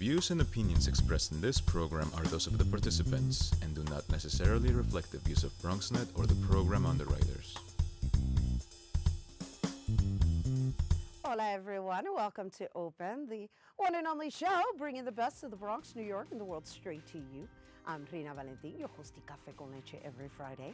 views and opinions expressed in this program are those of the participants and do not necessarily reflect the views of BronxNet or the program underwriters. Hola everyone, welcome to Open, the one and only show bringing the best of the Bronx, New York, and the world straight to you. I'm Rhina Valentin, your host of Café con Leche every Friday.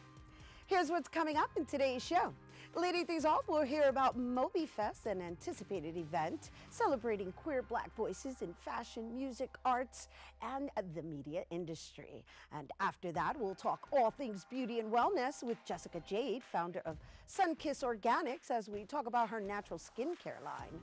Here's what's coming up in today's show. Leading things off, we'll hear about MOBI FEST, an anticipated event celebrating queer Black voices in fashion, music, arts, and the media industry. And after that, we'll talk all things beauty and wellness with Jessica Jade, founder of SunKiss Organics, as we talk about her natural skincare line.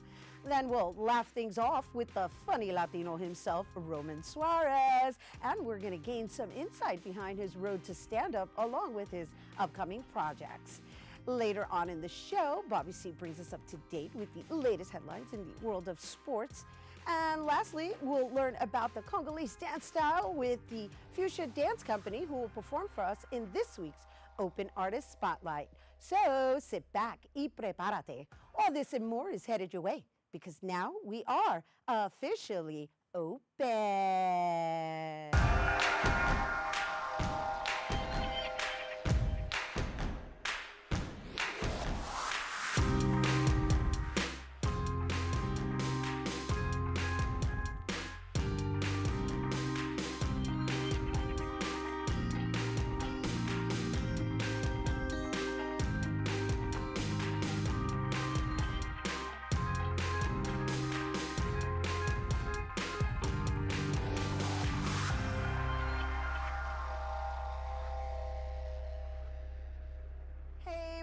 Then we'll laugh things off with the funny Latino himself, Roman Suarez, and we're going to gain some insight behind his road to stand-up along with his upcoming projects. Later on in the show, Bobby C brings us up to date with the latest headlines in the world of sports. And lastly, we'll learn about the Congolese dance style with the Fusha Dance Company, who will perform for us in this week's Open Artist Spotlight. So sit back y prepárate. All this and more is headed your way, because now we are officially open.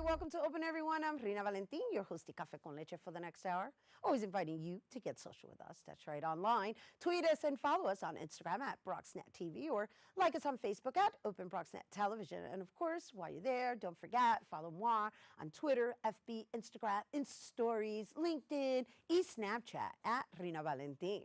Welcome to Open, everyone. I'm Rhina Valentin, your host of Café con Leche for the next hour. Always inviting you to get social with us. That's right, online. Tweet us and follow us on Instagram at BronxNet TV, or like us on Facebook at Open BronxNet Television. And of course, while you're there, don't forget, follow moi on Twitter, FB, Instagram, Insta Stories, LinkedIn, Snapchat at Rhina Valentin.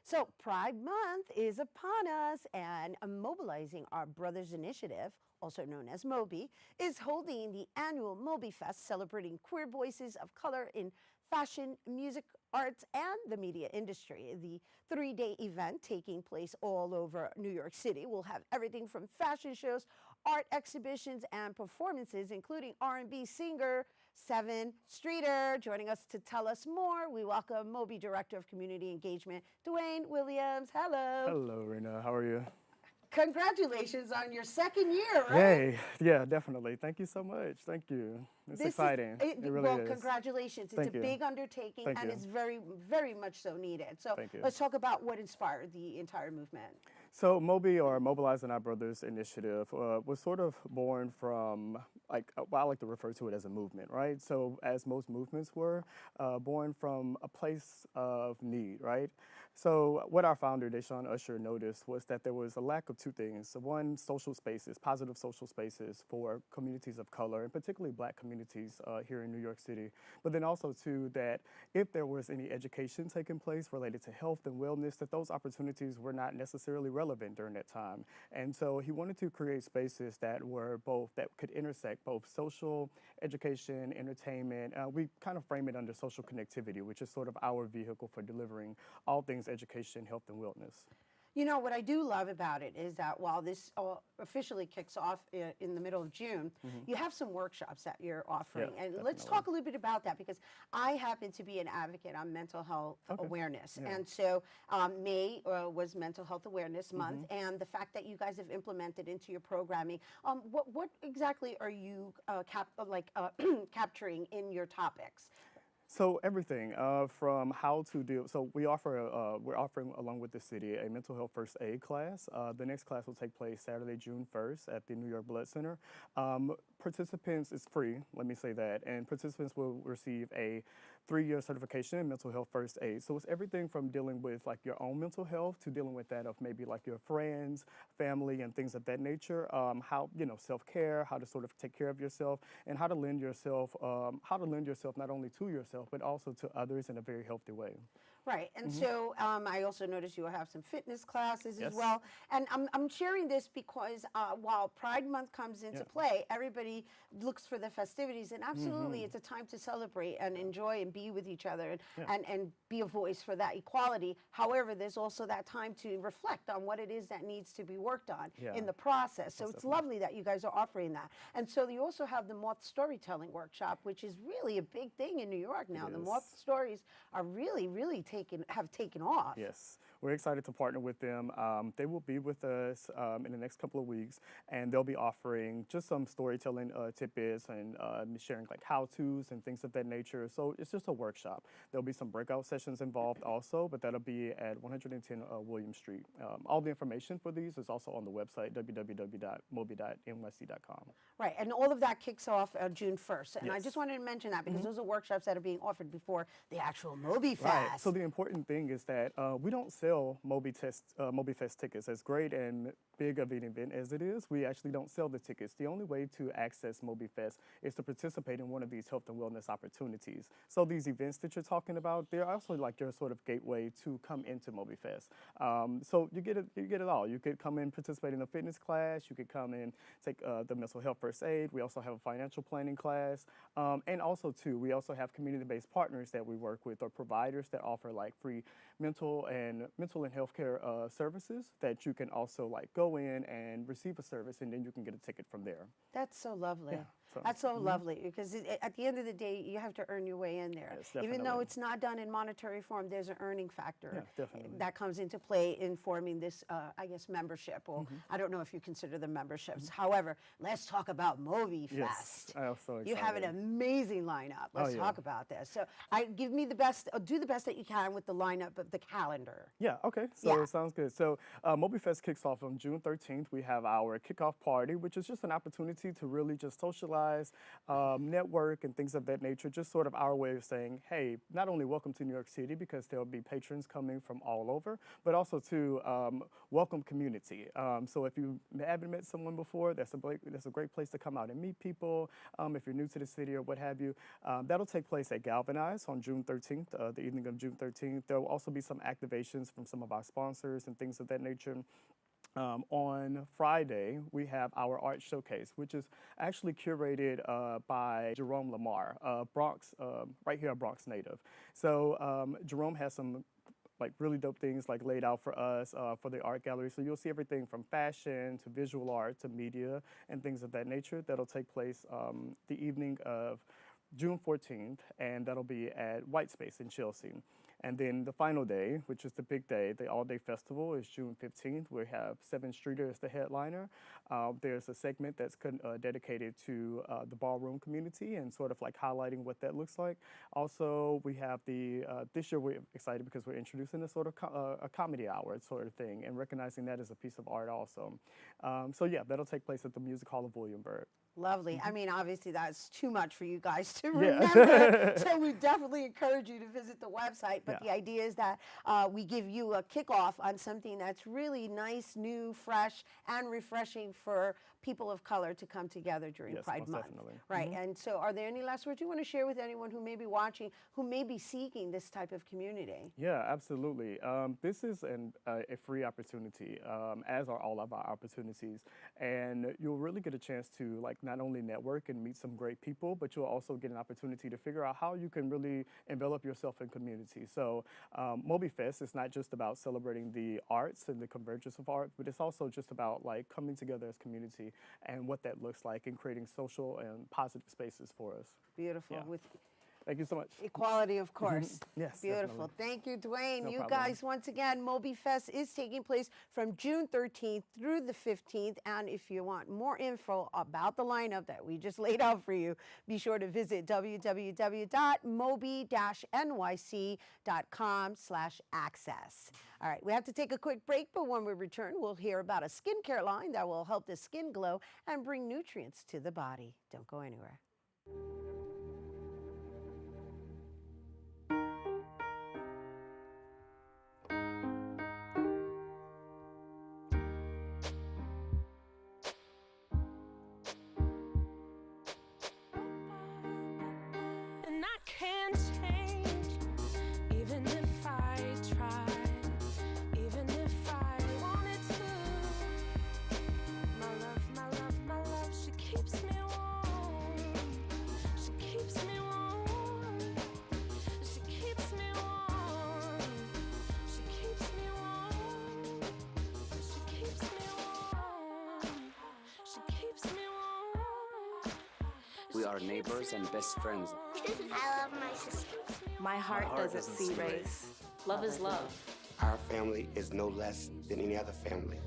So Pride Month is upon us, and Mobilizing Our Brothers Initiative, also known as MOBI, is holding the annual MOBI FEST, celebrating queer voices of color in fashion, music, arts, and the media industry. The three-day event, taking place all over New York City, will have everything from fashion shows, art exhibitions, and performances, including R&B singer Seven Streeter. Joining us to tell us more, we welcome MOBI Director of Community Engagement, Dwayne Williams. Hello. Hello, Rhina. How are you? Congratulations on your second year, right? Yay. Yeah, definitely. Thank you so much. Thank you. It's exciting. It really well, is. Congratulations. It's a big undertaking, and it's very, very much so needed. So let's talk about what inspired the entire movement. So MOBI, or Mobilizing Our Brothers Initiative, was sort of born from, I like to refer to it as a movement, right? So as most movements were, born from a place of need, right? So what our founder, Deshaun Usher, noticed was that there was a lack of two things. So one, social spaces, positive social spaces for communities of color, and particularly Black communities here in New York City. But then also, too, that if there was any education taking place related to health and wellness, that those opportunities were not necessarily relevant during that time. And so he wanted to create spaces that were both, that could intersect both social, education, entertainment. We kind of frame it under social connectivity, which is sort of our vehicle for delivering all things education, health, and wellness. You know, what I do love about it is that while this officially kicks off in the middle of June, you have some workshops that you're offering. And let's talk a little bit about that, because I happen to be an advocate on mental health awareness. And so May was Mental Health Awareness Month, and the fact that you guys have implemented into your programming, what exactly are you capturing in your topics? So everything from how to deal. So we're offering, along with the city, a mental health first aid class. The next class will take place Saturday, June 1st at the New York Blood Center. Participants, it's free, let me say that, and participants will receive a 3-year certification in mental health first aid. So it's everything from dealing with like your own mental health to dealing with that of maybe like your friends, family, and things of that nature. How, self-care, how to sort of take care of yourself, and how to lend yourself not only to yourself, but also to others in a very healthy way. Right, and so I also noticed you will have some fitness classes as Yes. well. And I'm sharing this because while Pride Month comes into play, everybody looks for the festivities, and absolutely, it's a time to celebrate and enjoy and be with each other and be a voice for that equality. However, there's also that time to reflect on what it is that needs to be worked on in the process. So it's lovely that you guys are offering that. And so you also have the Moth Storytelling Workshop, which is really a big thing in New York now. The Moth stories are really have taken off. Yes, we're excited to partner with them. They will be with us in the next couple of weeks, and they'll be offering just some storytelling tidbits and sharing like how-tos and things of that nature. So it's just a workshop. There'll be some breakout sessions involved also, but that'll be at 110 William Street. All the information for these is also on the website, www.mobi.nyc.com. Right, and all of that kicks off June 1st. And I Yes. just wanted to mention that because those are workshops that are being offered before the actual MOBI Fest. Right. So the important thing is that we don't sell MOBI Fest tickets. As great and big of an event as it is, we actually don't sell the tickets. The only way to access MOBI Fest is to participate in one of these health and wellness opportunities. So these events that you're talking about, they're also like your sort of gateway to come into MOBI Fest. So you get it all. You could come in, participate in a fitness class. You could come in, take the mental health first aid. We also have a financial planning class. And also too, we also have community-based partners that we work with, or providers that offer like free mental and healthcare services that you can also like go in and receive a service, and then you can get a ticket from there. That's so lovely. Yeah, so, That's so lovely because at the end of the day, you have to earn your way in there. Yes, Even though definitely. it's not done in monetary form, there's an earning factor Yeah, definitely. that comes into play in forming this, I guess, membership. Or I don't know if you consider them memberships. However, let's talk about MOBI Fest. Yes, I'm so excited. You have an amazing lineup. Let's yeah. talk about this. So give me the best, do the best that you can with the lineup of the calendar. Yeah, okay, so it sounds good. So MOBI Fest kicks off on June 13th. We have our kickoff party, which is just an opportunity to really just socialize, network, and things of that nature. Just sort of our way of saying, hey, not only welcome to New York City, because there'll be patrons coming from all over, but also to welcome community. So if you haven't met someone before, that's a great place to come out and meet people. If you're new to the city or what have you, that'll take place at Galvanize on June 13th, the evening of June 13th. There will also be some activations from some of our sponsors and things of that nature. On Friday, we have our art showcase, which is actually curated by Jerome Lamar, Bronx, right here, a Bronx native. So Jerome has some like really dope things like laid out for us for the art gallery. So you'll see everything from fashion to visual art to media and things of that nature. That'll take place the evening of June 14th, and that'll be at White Space in Chelsea. And then the final day, which is the big day, the all-day festival, is June 15th. We have Seven Streeter as the headliner. There's a segment that's dedicated to the ballroom community and sort of like highlighting what that looks like. Also, we have this year we're excited because we're introducing a sort of a comedy hour sort of thing and recognizing that as a piece of art also. So yeah, that'll take place at the Music Hall of Williamsburg. Lovely. I mean, obviously, that's too much for you guys to remember. So we definitely encourage you to visit the website. But the idea is that we give you a kickoff on something that's really nice, new, fresh, and refreshing for people of color to come together during Pride Month. Definitely. Right. And so are there any last words you want to share with anyone who may be watching, who may be seeking this type of community? Yeah, absolutely. This is a free opportunity, as are all of our opportunities. And you'll really get a chance to like not only network and meet some great people, but you'll also get an opportunity to figure out how you can really envelop yourself in community. So MOBI Fest is not just about celebrating the arts and the convergence of art, but it's also just about like coming together as community and what that looks like and creating social and positive spaces for us. Beautiful. Yeah. With Thank you so much. equality, of course. Yes, Beautiful. definitely. Thank you, Dwayne. No you problem. guys, once again, MOBI Fest is taking place from June 13th through the 15th. And if you want more info about the lineup that we just laid out for you, be sure to visit www.mobi-nyc.com/access. All right, we have to take a quick break, but when we return, we'll hear about a skincare line that will help the skin glow and bring nutrients to the body. Don't go anywhere. And I can't change, even if I our neighbors and best friends. I love my sister. My heart doesn't see race. Love is love. Our family is no less than any other family.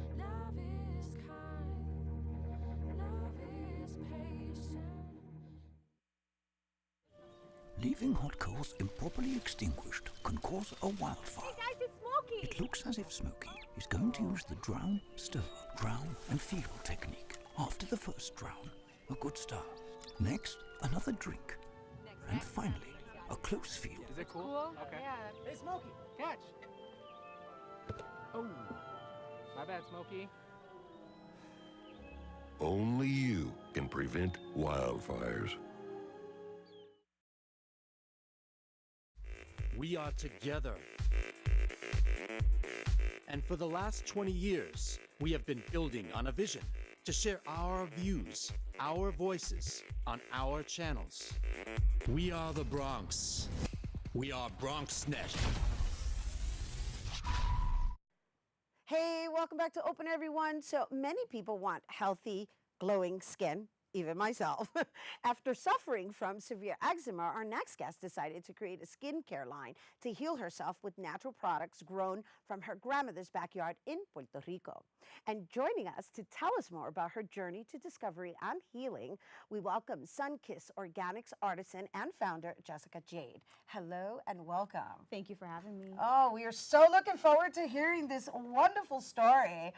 Leaving hot coals improperly extinguished can cause a wildfire. Hey guys, it's Smokey! It looks as if Smokey is going to use the drown, stir, drown, and feel technique. After the first drown, a good start. Next, another drink. And finally, a close feel. Is it cool? Okay. Yeah. Hey, Smokey, catch! Oh, my bad, Smokey. Only you can prevent wildfires. We are together. And for the last 20 years, we have been building on a vision to share our views, our voices on our channels. We are the Bronx. We are BronxNet. Hey, welcome back to Open, everyone. So many people want healthy, glowing skin, even myself. After suffering from severe eczema, our next guest decided to create a skincare line to heal herself with natural products grown from her grandmother's backyard in Puerto Rico. And joining us to tell us more about her journey to discovery and healing, we welcome SunKiss Organics artisan and founder, Jessica Jade. Hello and welcome. Thank you for having me. Oh, we are so looking forward to hearing this wonderful story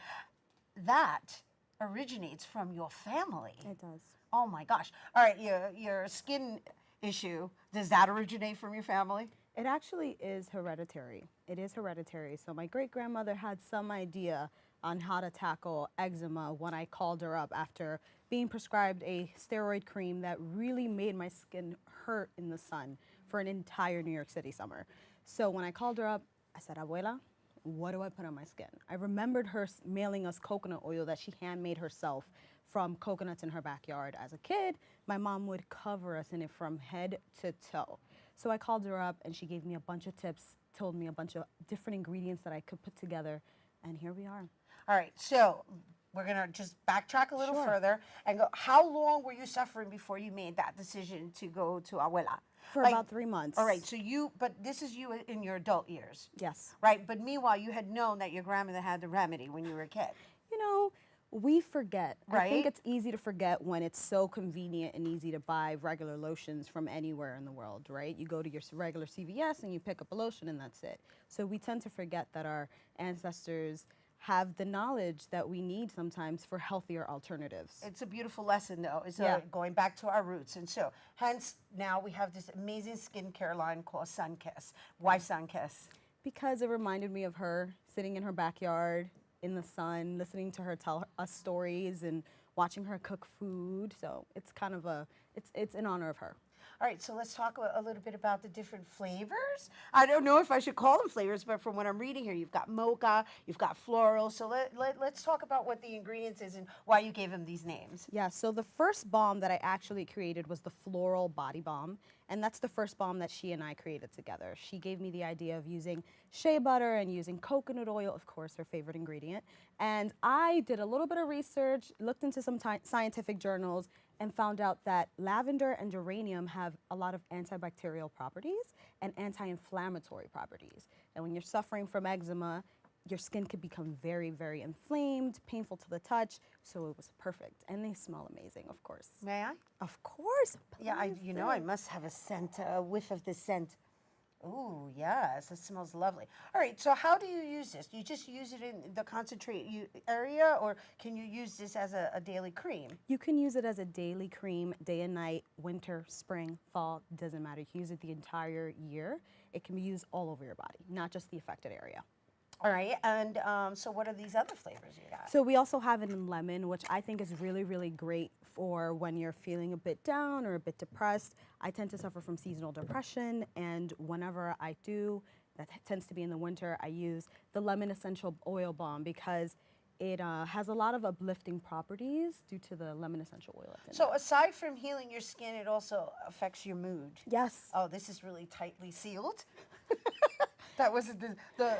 that originates from your family. It does. Oh my gosh. All right, your skin issue, does that originate from your family? It actually is hereditary. It is hereditary. So my great-grandmother had some idea on how to tackle eczema when I called her up after being prescribed a steroid cream that really made my skin hurt in the sun for an entire New York City summer. So when I called her up, I said, Abuela, what do I put on my skin? I remembered her mailing us coconut oil that she handmade herself from coconuts in her backyard. As a kid, my mom would cover us in it from head to toe. So I called her up and she gave me a bunch of tips, told me a bunch of different ingredients that I could put together, and here we are. All right, so we're gonna just backtrack a little further and go, how long were you suffering before you made that decision to go to Abuela? For about 3 months. All right, so but this is you in your adult years. Yes. Right, but meanwhile, you had known that your grandmother had the remedy when you were a kid. You know, we forget. Right? I think it's easy to forget when it's so convenient and easy to buy regular lotions from anywhere in the world, right? You go to your regular CVS and you pick up a lotion and that's it. So we tend to forget that our ancestors have the knowledge that we need sometimes for healthier alternatives. It's a beautiful lesson, though. It's Yeah. going back to our roots. And so, hence, now we have this amazing skincare line called SunKiss. Why SunKiss? Because it reminded me of her sitting in her backyard in the sun, listening to her tell us stories and watching her cook food. So it's kind of it's in honor of her. All right, so let's talk a little bit about the different flavors. I don't know if I should call them flavors, but from what I'm reading here, you've got mocha, you've got floral. So let's talk about what the ingredients is and why you gave them these names. Yeah, so the first balm that I actually created was the floral body balm, and that's the first balm that she and I created together. She gave me the idea of using shea butter and using coconut oil, of course, her favorite ingredient. And I did a little bit of research, looked into some scientific journals, and found out that lavender and geranium have a lot of antibacterial properties and anti-inflammatory properties. And when you're suffering from eczema, your skin could become very, very inflamed, painful to the touch, so it was perfect. And they smell amazing, of course. May I? Of course. Yeah, I must have a scent, a whiff of this scent. Ooh, yes, it smells lovely. All right, so how do you use this? Do you just use it in the concentrate area, or can you use this as a daily cream? You can use it as a daily cream, day and night, winter, spring, fall, doesn't matter. You can use it the entire year. It can be used all over your body, not just the affected area. All right, and so what are these other flavors you got? So we also have it in lemon, which I think is really, really great for when you're feeling a bit down or a bit depressed. I tend to suffer from seasonal depression, and whenever I do, that tends to be in the winter, I use the lemon essential oil balm because it has a lot of uplifting properties due to the lemon essential oil that's in it. So aside from healing your skin, it also affects your mood. Yes. Oh, this is really tightly sealed. That wasn't the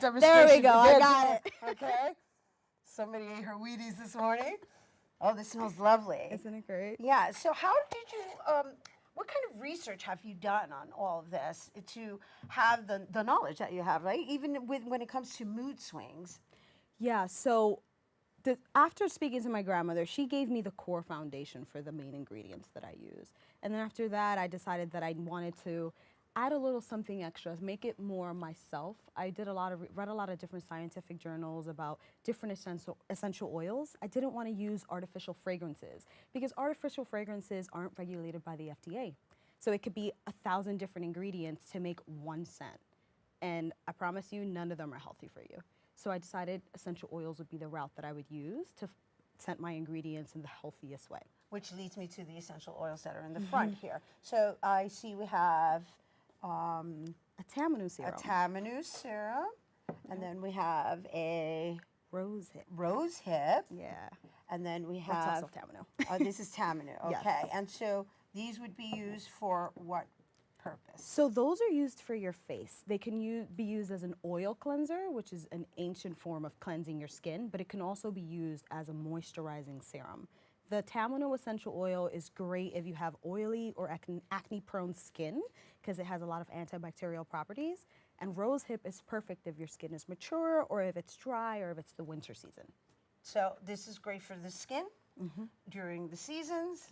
demonstration. There we go, I did. got it. Okay. Somebody ate her Wheaties this morning. Oh, this smells lovely. Isn't it great? Yeah. So how did you, what kind of research have you done on all of this to have the knowledge that you have, right? Even when it comes to mood swings. Yeah, so after speaking to my grandmother, she gave me the core foundation for the main ingredients that I use. And then after that, I decided that I wanted to add a little something extra, make it more myself. I read a lot of different scientific journals about different essential oils. I didn't want to use artificial fragrances because artificial fragrances aren't regulated by the FDA. So it could be 1,000 different ingredients to make 1 scent. And I promise you, none of them are healthy for you. So I decided essential oils would be the route that I would use to scent my ingredients in the healthiest way. Which leads me to the essential oils that are in the front here. So I see we have a Tamanu serum. A Tamanu serum. And then we have a rose hip. Rose hip. Yeah. And then we That's have also Tamanu. This is Tamanu. Okay. Yes. And so these would be used for what purpose? So those are used for your face. They can be used as an oil cleanser, which is an ancient form of cleansing your skin, but it can also be used as a moisturizing serum. The Tamanu essential oil is great if you have oily or acne-prone skin because it has a lot of antibacterial properties. And rosehip is perfect if your skin is mature or if it's dry or if it's the winter season. So this is great for the skin during the seasons,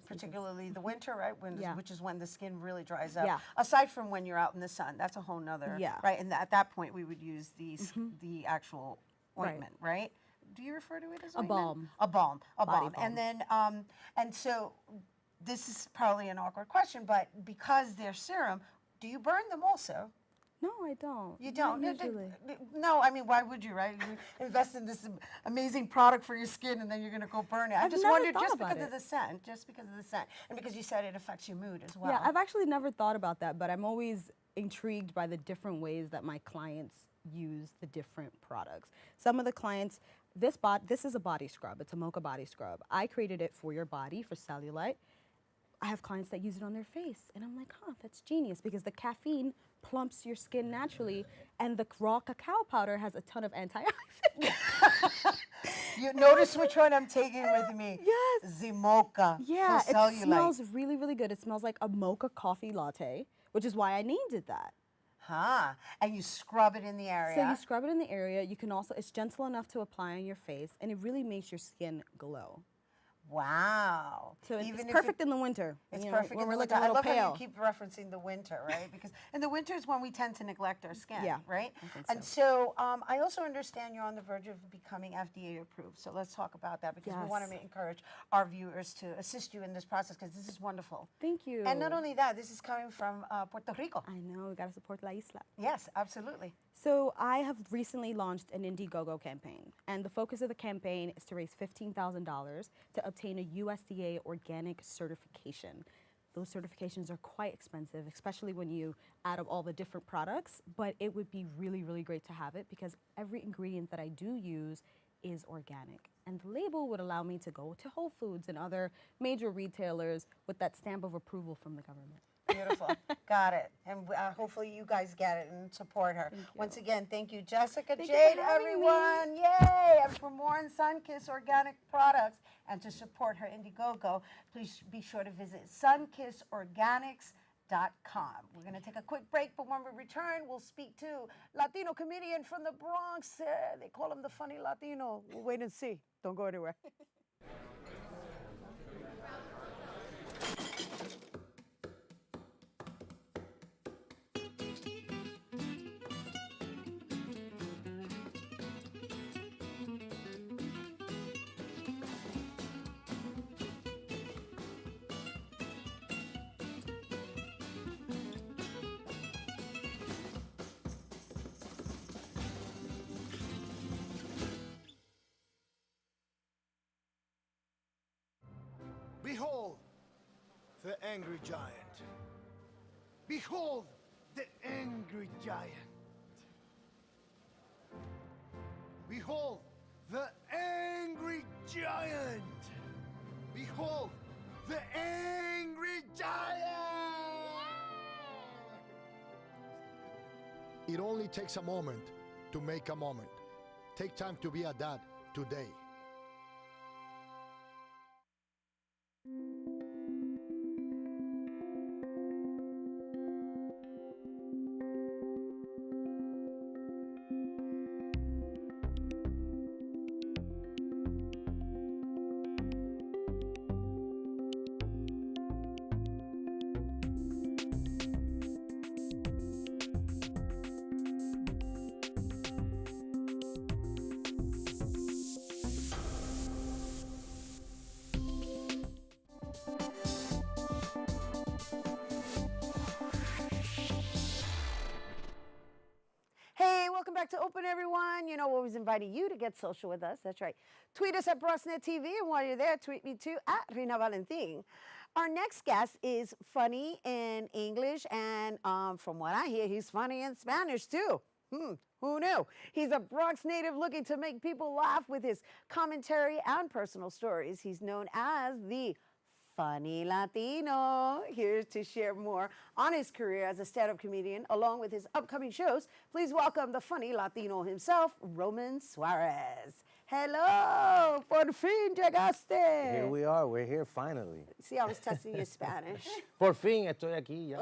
particularly the winter, right? Which is when the skin really dries up. Yeah. Aside from when you're out in the sun, that's a whole nother, right? And at that point, we would use the actual ointment, right? Do you refer to it as ointment? A balm. A balm. And then, and so this is probably an awkward question, but because they're serum, do you burn them also? No, I don't. You don't? Not usually. No, I mean, why would you, right? You invest in this amazing product for your skin and then you're going to go burn it. I just wondered, just because of the scent, and because you said it affects your mood as well. Yeah, I've actually never thought about that, but I'm always intrigued by the different ways that my clients use the different products. Some of the clients, this is a body scrub. It's a mocha body scrub. I created it for your body, for cellulite. I have clients that use it on their face, and I'm like, that's genius, because the caffeine plumps your skin naturally, and the raw cacao powder has a ton of antioxidants. You notice which one I'm taking with me? Yes. The mocha for cellulite. It smells really, really good. It smells like a mocha coffee latte, which is why I named it that. And you scrub it in the area. So you scrub it in the area. You can also, it's gentle enough to apply on your face, and it really makes your skin glow. Wow. So it's perfect in the winter. It's perfect when in we're the looking winter. a little I love pale. how you keep referencing the winter, right? Because in the winter is when we tend to neglect our skin, right? I think and so I also understand you're on the verge of becoming FDA approved. So let's talk about that, because we want to encourage our viewers to assist you in this process, because this is wonderful. Thank you. And not only that, this is coming from Puerto Rico. I know, we got to support La Isla. Yes, absolutely. So I have recently launched an Indiegogo campaign, and the focus of the campaign is to raise $15,000 to obtain a USDA organic certification. Those certifications are quite expensive, especially when you add up all the different products, but it would be really, really great to have it, because every ingredient that I do use is organic. And the label would allow me to go to Whole Foods and other major retailers with that stamp of approval from the government. Beautiful. Got it. And hopefully you guys get it and support her. Once again, thank you, Jessica Jade, everyone. Yay! And for more on SunKiss Organic products and to support her Indiegogo, please be sure to visit sunkissorganics.com. We're going to take a quick break, but when we return, we'll speak to Latino comedian from the Bronx. They call him the Funny Latino. We'll wait and see. Don't go anywhere. Behold the angry giant. Behold the angry giant. Behold the angry giant. Behold the angry giant. It only takes a moment to make a moment. Take time to be a dad today. Hey, welcome back to Open, everyone. You know, we're always inviting you to get social with us. That's right. Tweet us at BronxNet TV, and while you're there, tweet me too at Rhina Valentin. Our next guest is funny in English, and from what I hear, he's funny in Spanish too. Who knew? He's a Bronx native looking to make people laugh with his commentary and personal stories. He's known as the Funny Latino. Here to share more on his career as a stand-up comedian, along with his upcoming shows. Please welcome the Funny Latino himself, Roman Suarez. Hello, por fin llegaste. Here we are. We're here finally. See, I was testing your Spanish. Por fin estoy aquí. Ya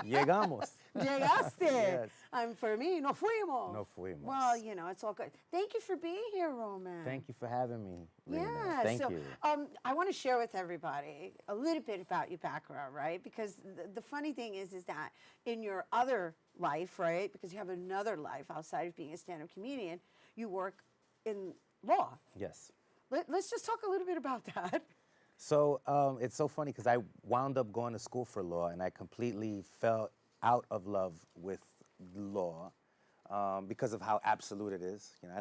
llegamos. Llegaste. Yes. For me, no fuimos. No fuimos. Well, you know, it's all good. Thank you for being here, Roman. Thank you for having me, Rhina. Yeah. Thank so, you. I want to share with everybody a little bit about your background, right? Because the funny thing is that in your other life, right? Because you have another life outside of being a stand-up comedian, you work in law. Yes. Let's just talk a little bit about that. So it's so funny because I wound up going to school for law, and I completely fell out of love with law because of how absolute it is. You know,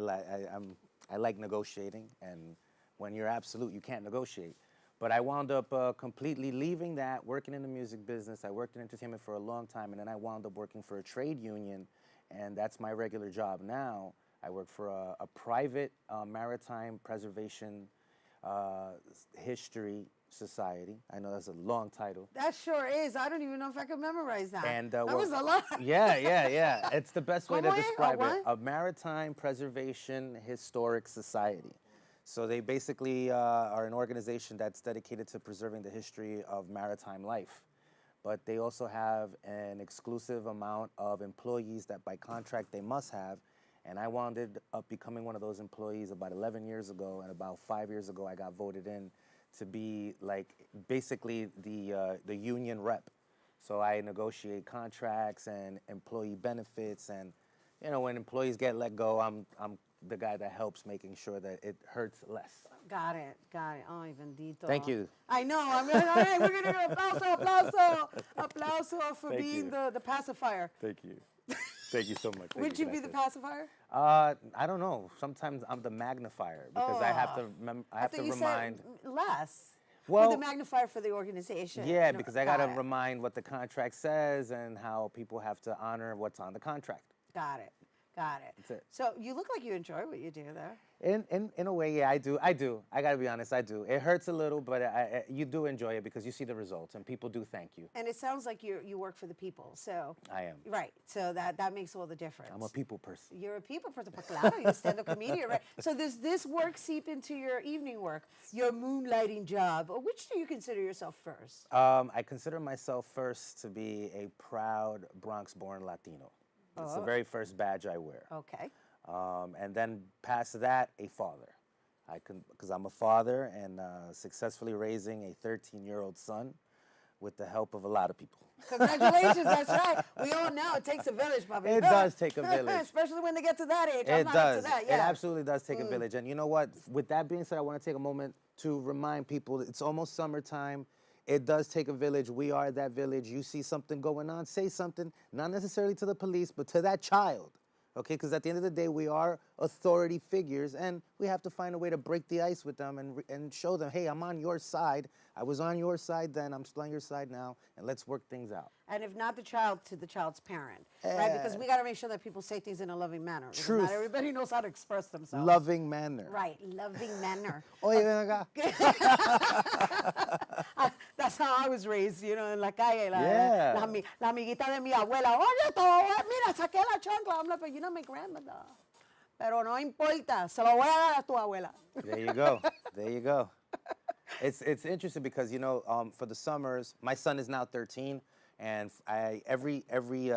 I like negotiating, and when you're absolute, you can't negotiate. But I wound up completely leaving that, working in the music business. I worked in entertainment for a long time, and then I wound up working for a trade union, and that's my regular job now. I work for a private maritime preservation history society. I know that's a long title. That sure is. I don't even know if I could memorize that. And that was a lot. Yeah. It's the best way to ¿Cómo es? describe ¿A it. what? A maritime preservation historic society. So they basically are an organization that's dedicated to preserving the history of maritime life. But they also have an exclusive amount of employees that by contract they must have. And I wound up becoming one of those employees about 11 years ago, and about 5 years ago I got voted in to be like basically the union rep. So I negotiate contracts and employee benefits, and you know, when employees get let go, I'm the guy that helps making sure that it hurts less. Got it. Ay, bendito. Thank you. I know. All right, we're going to do applauso for Thank being you. the pacifier. Thank you. Thank you so much. Would you be the pacifier? I don't know. Sometimes I'm the magnifier because I have to remind. Said less. Well, the magnifier for the organization. Yeah, because I got to it. remind what the contract says and how people have to honor what's on the contract. Got it. That's it. So you look like you enjoy what you do there. In a way, yeah, I do. I got to be honest, I do. It hurts a little, but you do enjoy it because you see the results and people do thank you. And it sounds like you work for the people, so. I am. Right, so that makes all the difference. I'm a people person. You're a people person, but claro, you're a stand-up comedian, right? So does this work seep into your evening work, your moonlighting job? Or which do you consider yourself first? I consider myself first to be a proud Bronx-born Latino. It's the very first badge I wear. Okay. And then past that, a father. Because I'm a father and successfully raising a 13-year-old son with the help of a lot of people. Congratulations, that's right. We all know it takes a village, Bobby. It does take a village. Especially when they get to that age. It does. That, yeah. It absolutely does take a village. And you know what? With that being said, I want to take a moment to remind people that it's almost summertime. It does take a village. We are that village. You see something going on, say something, not necessarily to the police, but to that child. Okay, because at the end of the day, we are authority figures, and we have to find a way to break the ice with them and show them, hey, I'm on your side. I was on your side then, I'm still on your side now, and let's work things out. And if not the child, to the child's parent, right? Because we got to make sure that people say things in a loving manner. Truth. Not everybody knows how to express themselves. Loving manner. Right, loving manner. Oye, ven acá. That's how I was raised, you know, en la calle. Yeah. La amiguita de mi abuela. Oye, mira, saqué la chancla. I'm like, but you're not my grandmother. Pero no importa, se lo voy a dar a tu abuela. There you go. There you go. It's interesting because, you know, for the summers, my son is now 13, and every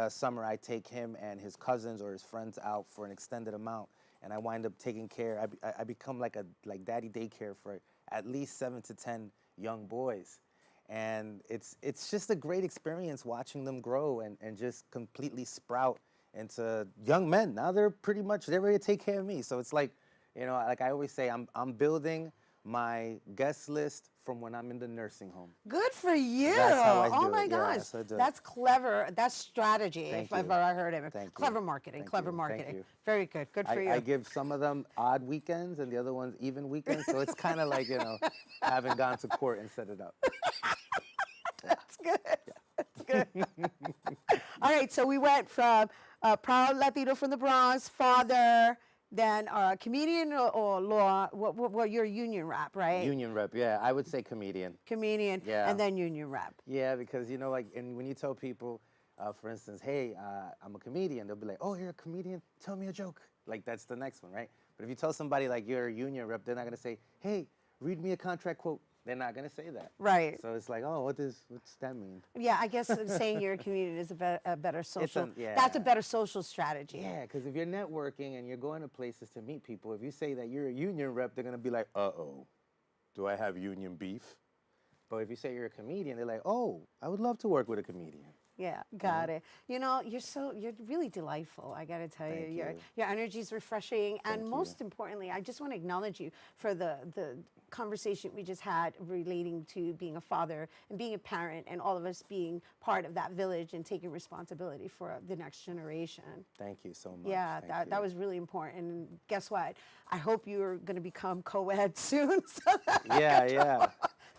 summer I take him and his cousins or his friends out for an extended amount, and I wind up taking care. I become like daddy daycare for at least 7 to 10 young boys, and it's just a great experience watching them grow and just completely sprout into young men. Now they're ready to take care of me. So it's like, you know, like I always say, I'm building my guest list from when I'm in the nursing home. Good for you. That's how I Oh do my it. Yeah, gosh. that's how I do it. That's clever. That's strategy, Thank if I've you. ever heard of it. Thank you. Clever marketing, Thank clever you. marketing. Thank you. Very good. Good for you. I give some of them odd weekends and the other ones even weekends. So it's kind of like, you know, having gone to court and set it up. That's good. That's good. All right, so we went from proud Latino from the Bronx, father, then comedian or law. What you're a union rep, right? Union rep, yeah. I would say comedian. Comedian, Yeah. and then union rep. Yeah, because, you know, like, and when you tell people, for instance, hey, I'm a comedian, they'll be like, oh, you're a comedian? Tell me a joke. Like, that's the next one, right? But if you tell somebody, like, you're a union rep, they're not going to say, hey, read me a contract quote. They're not going to say that. Right. So it's like, oh, what's that mean? Yeah, I guess saying you're a comedian is a better social. Yeah. That's a better social strategy. Yeah, because if you're networking and you're going to places to meet people, if you say that you're a union rep, they're going to be like, uh-oh, do I have union beef? But if you say you're a comedian, they're like, oh, I would love to work with a comedian. Yeah, got it. You know, you're really delightful. I got to tell you, your energy is refreshing, and most importantly, I just want to acknowledge you for the conversation we just had relating to being a father and being a parent, and all of us being part of that village and taking responsibility for the next generation. Thank you so much. Yeah, that was really important. And guess what? I hope you're going to become co-ed soon. So Yeah.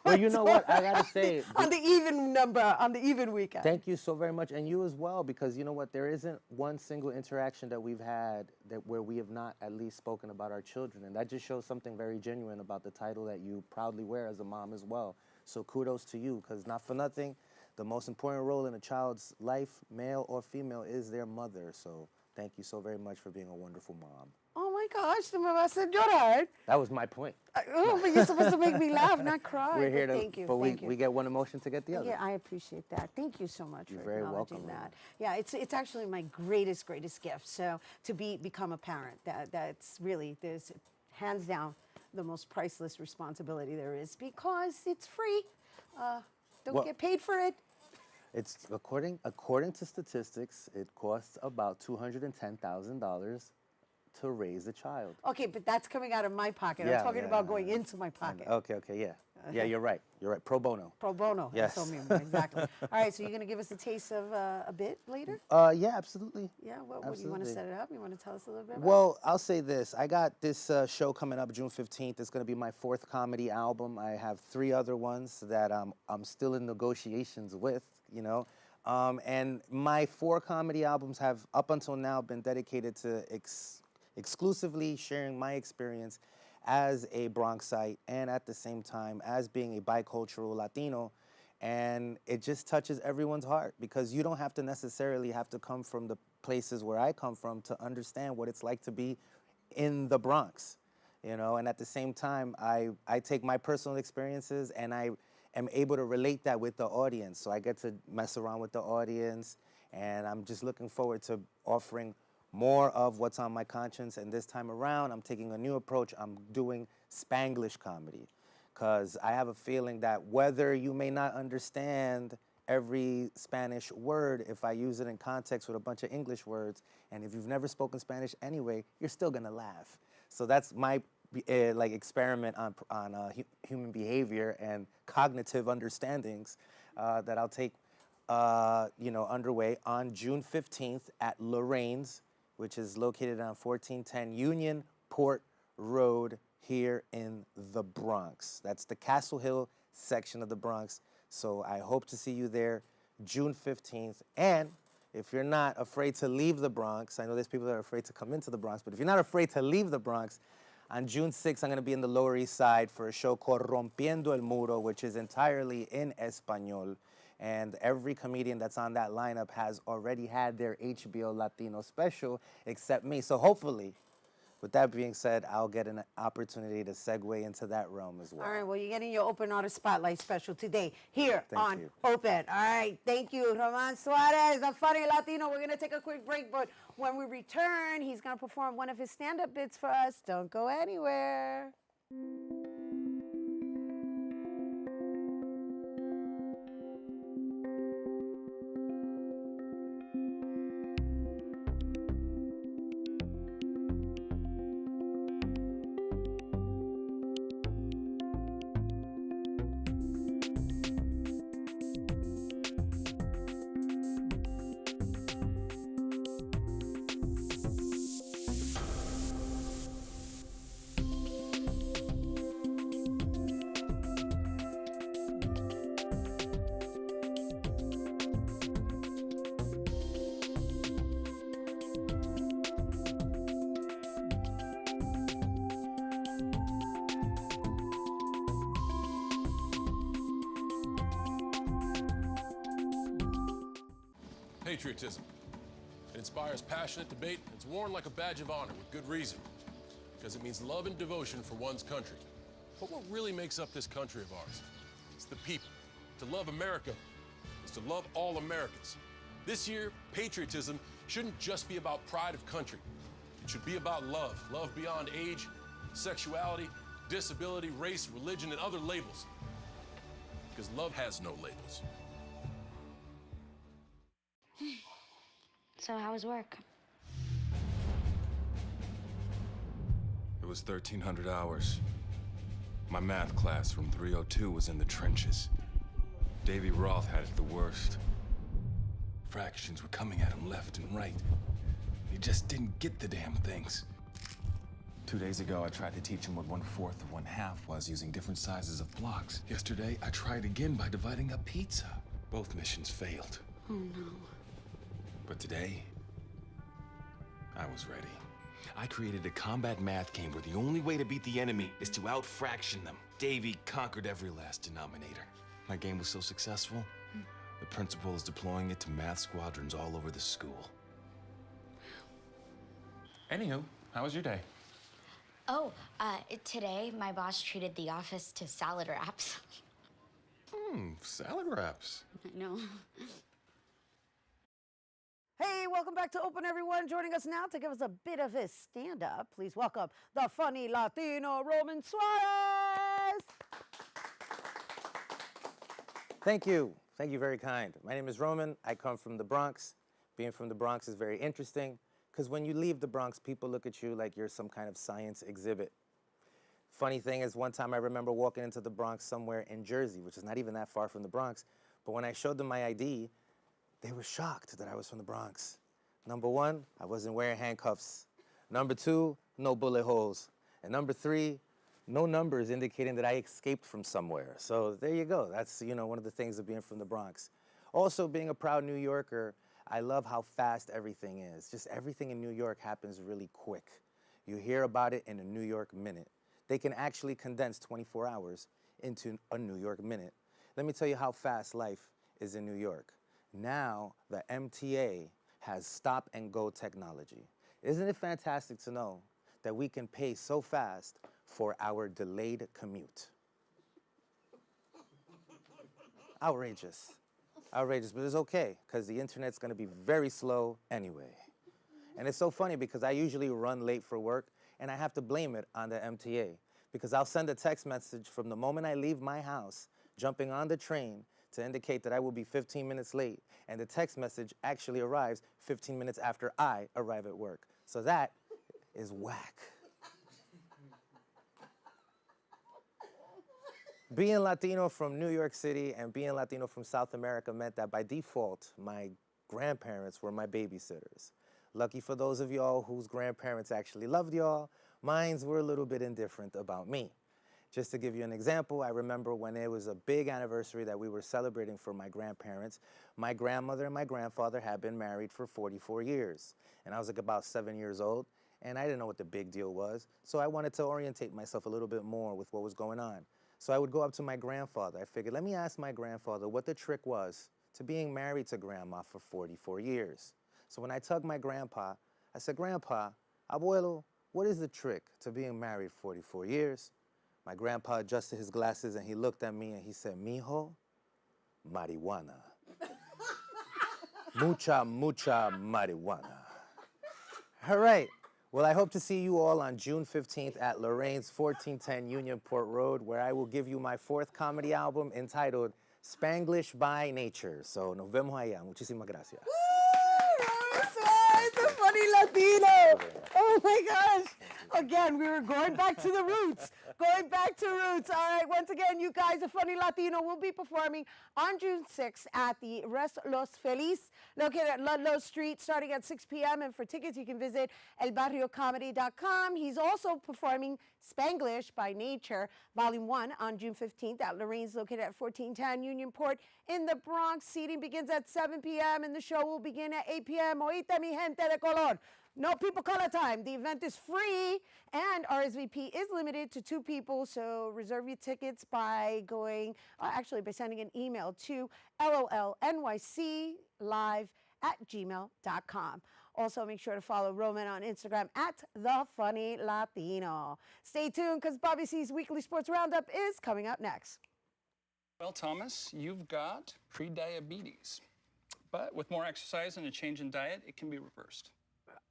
Well, you know what? I got to say. On the even weekend. Thank you so very much. And you as well, because you know what? There isn't one single interaction that we've had where we have not at least spoken about our children. And that just shows something very genuine about the title that you proudly wear as a mom as well. So kudos to you, because not for nothing, the most important role in a child's life, male or female, is their mother. So thank you so very much for being a wonderful mom. Oh my gosh, me vas a llorar. That was my point. Oh, but you're supposed to make me laugh, not cry. We're here thank you. we get one emotion to get the other. Yeah, I appreciate that. Thank you so much You're for very acknowledging welcome, that. Yeah, it's actually my greatest gift. So to become a parent, that's really, there's hands down the most priceless responsibility there is, because it's free. Don't get paid for it. It's according to statistics, it costs about $210,000 to raise a child. Okay, but that's coming out of my pocket. Yeah, I'm talking about going into my pocket. Okay, yeah. Yeah, you're right. You're right. Pro bono. Pro bono. Yes. Eso mismo, exactly. All right, so you're going to give us a taste of a bit later? Yeah, absolutely. Yeah, what do you want to set it up? You want to tell us a little bit about Well, I'll say this. I got this show coming up June 15th. It's going to be my 4th comedy album. I have 3 other ones that I'm still in negotiations with, you know. And my 4 comedy albums have, up until now, been dedicated to exclusively sharing my experience as a Bronxite and at the same time as being a bicultural Latino. And it just touches everyone's heart, because you don't have to necessarily have to come from the places where I come from to understand what it's like to be in the Bronx, you know. And at the same time, I take my personal experiences and I am able to relate that with the audience. So I get to mess around with the audience, and I'm just looking forward to offering more of what's on my conscience. And this time around, I'm taking a new approach. I'm doing Spanglish comedy, because I have a feeling that whether you may not understand every Spanish word, if I use it in context with a bunch of English words, and if you've never spoken Spanish anyway, you're still gonna laugh. So that's my like experiment on human behavior and cognitive understandings that I'll take underway on June 15th at Lorraine's, which is located on 1410 Union Port Road here in the Bronx. That's the Castle Hill section of the Bronx. So I hope to see you there June 15th. And if you're not afraid to leave the Bronx, I know there's people that are afraid to come into the Bronx, but if you're not afraid to leave the Bronx, on June 6th, I'm going to be in the Lower East Side for a show called Rompiendo el Muro, which is entirely in Espanol. And every comedian that's on that lineup has already had their HBO Latino special, except me. So hopefully, With that being said, I'll get an opportunity to segue into that realm as well. All right, well, you're getting your Open Artist Spotlight special today here Thank on you. Open. All right, thank you, Roman Suarez, the Funny Latino. We're going to take a quick break, but when we return, he's going to perform one of his stand-up bits for us. Don't go anywhere. Patriotism. It inspires passionate debate. It's worn like a badge of honor with good reason, because it means love and devotion for one's country. But what really makes up this country of ours? It's the people. To love America is to love all Americans. This year, patriotism shouldn't just be about pride of country. It should be about love. Love beyond age, sexuality, disability, race, religion, and other labels. Because love has no labels. So how was work? It was 1,300 hours. My math class from 302 was in the trenches. Davy Roth had it the worst. Fractions were coming at him left and right. He just didn't get the damn things. 2 days ago, I tried to teach him what 1/4 of 1/2 was using different sizes of blocks. Yesterday, I tried again by dividing up pizza. Both missions failed. Oh, no. But today, I was ready. I created a combat math game where the only way to beat the enemy is to out-fraction them. Davy conquered every last denominator. My game was so successful, the principal is deploying it to math squadrons all over the school. Anywho, how was your day? Oh, today my boss treated the office to salad wraps. Salad wraps. I know. Hey, welcome back to Open, everyone. Joining us now to give us a bit of his stand-up, please welcome the Funny Latino, Roman Suarez. Thank you. Thank you, very kind. My name is Roman. I come from the Bronx. Being from the Bronx is very interesting because when you leave the Bronx, people look at you like you're some kind of science exhibit. Funny thing is, one time I remember walking into the Bronx somewhere in Jersey, which is not even that far from the Bronx, but when I showed them my ID, they were shocked that I was from the Bronx. Number one, I wasn't wearing handcuffs. Number two, no bullet holes. And number three, no numbers indicating that I escaped from somewhere. So there you go. That's, one of the things of being from the Bronx. Also, being a proud New Yorker, I love how fast everything is. Just everything in New York happens really quick. You hear about it in a New York minute. They can actually condense 24 hours into a New York minute. Let me tell you how fast life is in New York. Now, the MTA has stop-and-go technology. Isn't it fantastic to know that we can pay so fast for our delayed commute? Outrageous. Outrageous, but it's okay, because the internet's gonna be very slow anyway. And it's so funny because I usually run late for work, and I have to blame it on the MTA, because I'll send a text message from the moment I leave my house, jumping on the train, to indicate that I will be 15 minutes late, and the text message actually arrives 15 minutes after I arrive at work. So that is whack. Being Latino from New York City and being Latino from South America meant that by default, my grandparents were my babysitters. Lucky for those of y'all whose grandparents actually loved y'all, mines were a little bit indifferent about me. Just to give you an example, I remember when it was a big anniversary that we were celebrating for my grandparents. My grandmother and my grandfather had been married for 44 years. And I was like about 7 years old, and I didn't know what the big deal was. So I wanted to orientate myself a little bit more with what was going on. So I would go up to my grandfather. I figured, let me ask my grandfather what the trick was to being married to grandma for 44 years. So when I tugged my grandpa, I said, Grandpa, Abuelo, what is the trick to being married 44 years? My grandpa adjusted his glasses and he looked at me and he said, mijo, marijuana. Mucha, mucha marijuana. All right. Well, I hope to see you all on June 15th at Lorraine's 1410 Unionport Road, where I will give you my 4th comedy album entitled Spanglish by Nature. So, nos vemos allá. Muchísimas gracias. The Funny Latino. Oh my gosh. Again, we were going back to the roots. Going back to roots. All right, once again, you guys, the Funny Latino will be performing on June 6th at the Res Los Feliz, located at Ludlow Street, starting at 6 p.m. And for tickets, you can visit elbarriocomedy.com. He's also performing Spanglish by Nature, Volume 1, on June 15th at Lorraine's, located at 1410 Unionport in the Bronx. Seating begins at 7 p.m. and the show will begin at 8 p.m. Oíste, mi gente de color. No people color time. The event is free and RSVP is limited to 2 people. So reserve your tickets by going, by sending an email to lolnyclive@gmail.com. Also, make sure to follow Roman on Instagram at The Funny Latino. Stay tuned because Bobby C's Weekly Sports Roundup is coming up next. Well, Thomas, you've got prediabetes. But with more exercise and a change in diet, it can be reversed.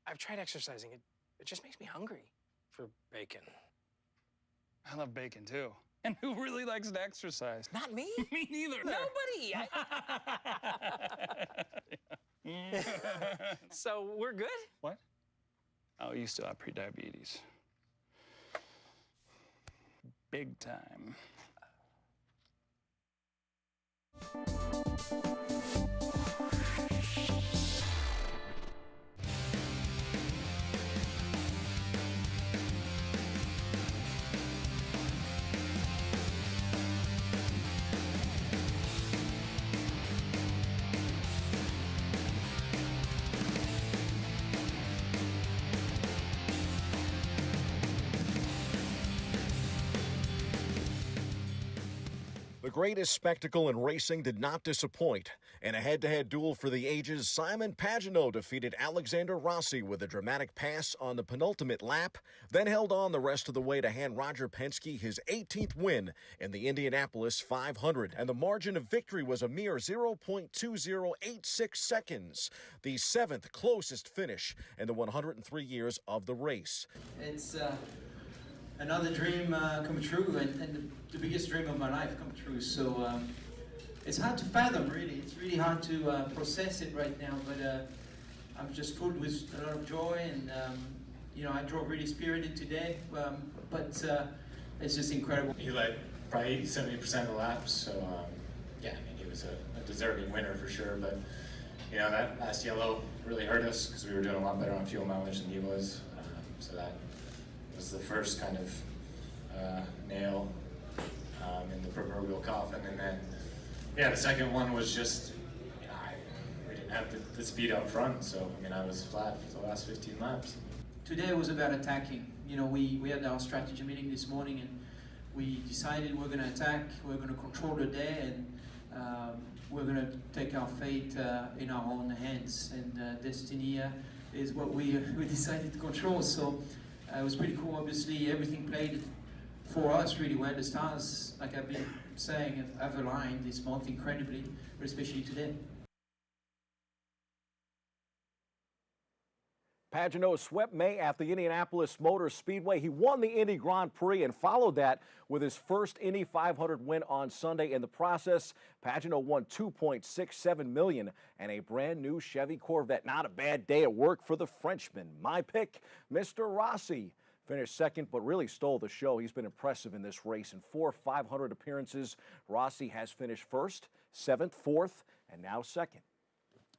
I've tried exercising. It just makes me hungry for bacon. I love bacon, too. And who really likes to exercise? Not me. Me neither. Nobody. So we're good? What? Oh, you still have prediabetes. Big time. The greatest spectacle in racing did not disappoint. In a head-to-head duel for the ages, Simon Pagenaud defeated Alexander Rossi with a dramatic pass on the penultimate lap, then held on the rest of the way to hand Roger Penske his 18th win in the Indianapolis 500, and the margin of victory was a mere 0.2086 seconds, the 7th closest finish in the 103 years of the race. It's another dream come true, and the biggest dream of my life come true. So it's hard to fathom, really. It's really hard to process it right now, but I'm just filled with a lot of joy, and I drove really spirited today, but it's just incredible. He led probably 70% of the laps, so yeah, I mean, he was a deserving winner for sure, but that last yellow really hurt us because we were doing a lot better on fuel mileage than he was, so that was the first kind of nail in the proverbial coffin. And then, yeah, the second one was just, we didn't have the speed up front, so I mean, I was flat for the last 15 laps. Today was about attacking. We had our strategy meeting this morning, and we decided we're going to attack, we're going to control the day, and we're going to take our fate in our own hands. And destiny is what we decided to control. So it was pretty cool. Obviously, everything played for us really well. The stars, like I've been saying, have aligned this month incredibly, but especially today. Pagenaud swept May at the Indianapolis Motor Speedway. He won the Indy Grand Prix and followed that with his first Indy 500 win on Sunday. In the process, Pagenaud won $2.67 million and a brand new Chevy Corvette. Not a bad day at work for the Frenchman. My pick, Mr. Rossi. Finished second, but really stole the show. He's been impressive in this race. In 4 500 appearances, Rossi has finished first, 7th, 4th, and now second.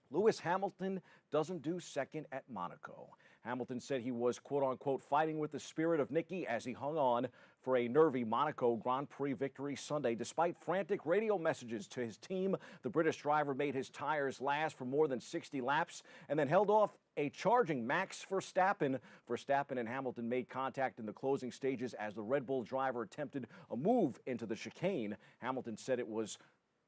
Lewis Hamilton doesn't do second at Monaco. Hamilton said he was, quote-unquote, fighting with the spirit of Nicky as he hung on for a nervy Monaco Grand Prix victory Sunday. Despite frantic radio messages to his team, the British driver made his tires last for more than 60 laps and then held off a charging Max Verstappen. Verstappen and Hamilton made contact in the closing stages as the Red Bull driver attempted a move into the chicane. Hamilton said it was